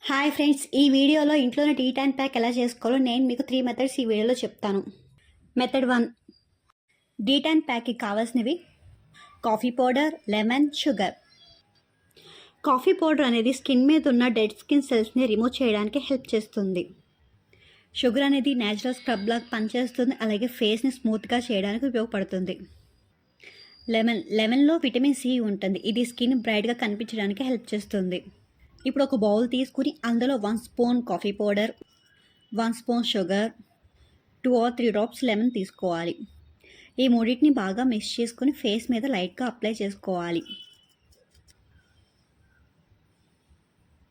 Hi friends, ఈ వీడియోలో ఇంట్లోనే టీ టైమ్ ప్యాక్ ఎలా చేసుకోవాలో నేను మీకు 3 మెథడ్స్ ఈ వీడియోలో చెప్తాను. మెథడ్ 1, టీ టైమ్ ప్యాక్కి కావాల్సినవి coffee powder, lemon, sugar. Coffee powder అనేది స్కిన్ మీద ఉన్న డెడ్ స్కిన్ సెల్స్ని రిమూవ్ చేయడానికి హెల్ప్ చేస్తుంది. షుగర్ అనేది న్యాచురల్ స్క్రబ్ లాగా పనిచేస్తుంది, అలాగే ఫేస్ని స్మూత్గా చేయడానికి ఉపయోగపడుతుంది. లెమన్లో విటమిన్ సి ఉంటుంది, ఇది స్కిన్ బ్రైట్గా కనిపించడానికి హెల్ప్ చేస్తుంది. ఇప్పుడు ఒక బౌల్ తీసుకుని అందులో 1 spoon coffee powder, 1 spoon sugar, 2 or 3 drops lemon తీసుకోవాలి. ఈ మూడింటిని బాగా మిక్స్ చేసుకుని ఫేస్ మీద లైట్గా అప్లై చేసుకోవాలి.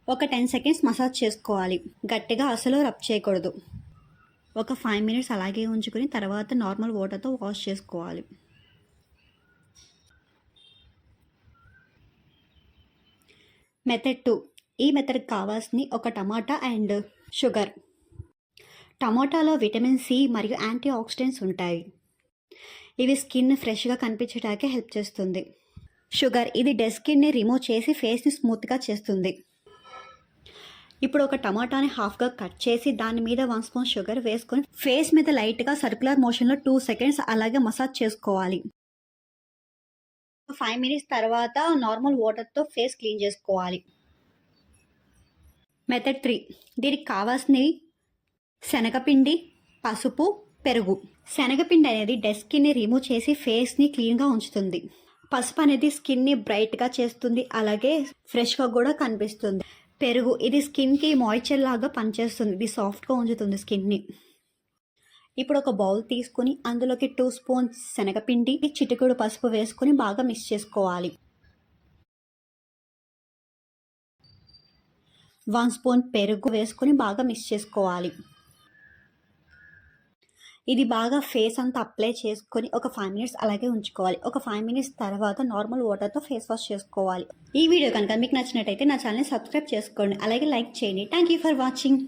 ఒక 10 సెకండ్స్ మసాజ్ చేసుకోవాలి. గట్టిగా అసలు రబ్ చేయకూడదు. ఒక 5 మినిట్స్ అలాగే ఉంచుకుని తర్వాత నార్మల్ వాటర్తో వాష్ చేసుకోవాలి. మెథడ్ 2, ఈ మెథడ్కి కావాల్సింది ఒక టమాటా అండ్ షుగర్. టమాటాలో విటమిన్ సి మరియు యాంటీ ఆక్సిడెంట్స్ ఉంటాయి. ఇవి స్కిన్ ఫ్రెష్గా కనిపించడానికి హెల్ప్ చేస్తుంది. షుగర్ ఇది డెడ్ స్కిన్ని రిమూవ్ చేసి ఫేస్ని స్మూత్గా చేస్తుంది. ఇప్పుడు ఒక టమాటాని హాఫ్గా కట్ చేసి దాని మీద 1 స్పూన్ షుగర్ వేసుకొని ఫేస్ మీద లైట్గా సర్క్యులర్ మోషన్లో 2 సెకండ్స్ అలాగే మసాజ్ చేసుకోవాలి. 5 మినిట్స్ తర్వాత నార్మల్ వాటర్తో ఫేస్ క్లీన్ చేసుకోవాలి. మెథడ్ 3, దీనికి కావాల్సినవి శనగపిండి, పసుపు, పెరుగు. శనగపిండి అనేది డెడ్ స్కిన్ని రిమూవ్ చేసి ఫేస్ని క్లీన్గా ఉంచుతుంది. పసుపు అనేది స్కిన్ని బ్రైట్గా చేస్తుంది, అలాగే ఫ్రెష్గా కూడా కనిపిస్తుంది. పెరుగు ఇది స్కిన్కి మాయిశ్చర్ లాగా పనిచేస్తుంది, ఇది సాఫ్ట్గా ఉంచుతుంది స్కిన్ని. ఇప్పుడు ఒక బౌల్ తీసుకుని అందులోకి 2 స్పూన్స్ శనగపిండి, చిటికెడు పసుపు వేసుకొని బాగా మిక్స్ చేసుకోవాలి. 1 స్పూన్ పెరుగు వేసుకొని బాగా మిక్స్ చేసుకోవాలి. ఇది బాగా ఫేస్ అంతా అప్లై చేసుకొని ఒక 5 మినిట్స్ అలాగే ఉంచుకోవాలి. ఒక 5 మినిట్స్ తర్వాత నార్మల్ వాటర్తో ఫేస్ వాష్ చేసుకోవాలి. ఈ వీడియో కనుక మీకు నచ్చినట్టయితే నా ఛానల్ని సబ్స్క్రైబ్ చేసుకోండి, అలాగే లైక్ చేయండి. Thank you for watching.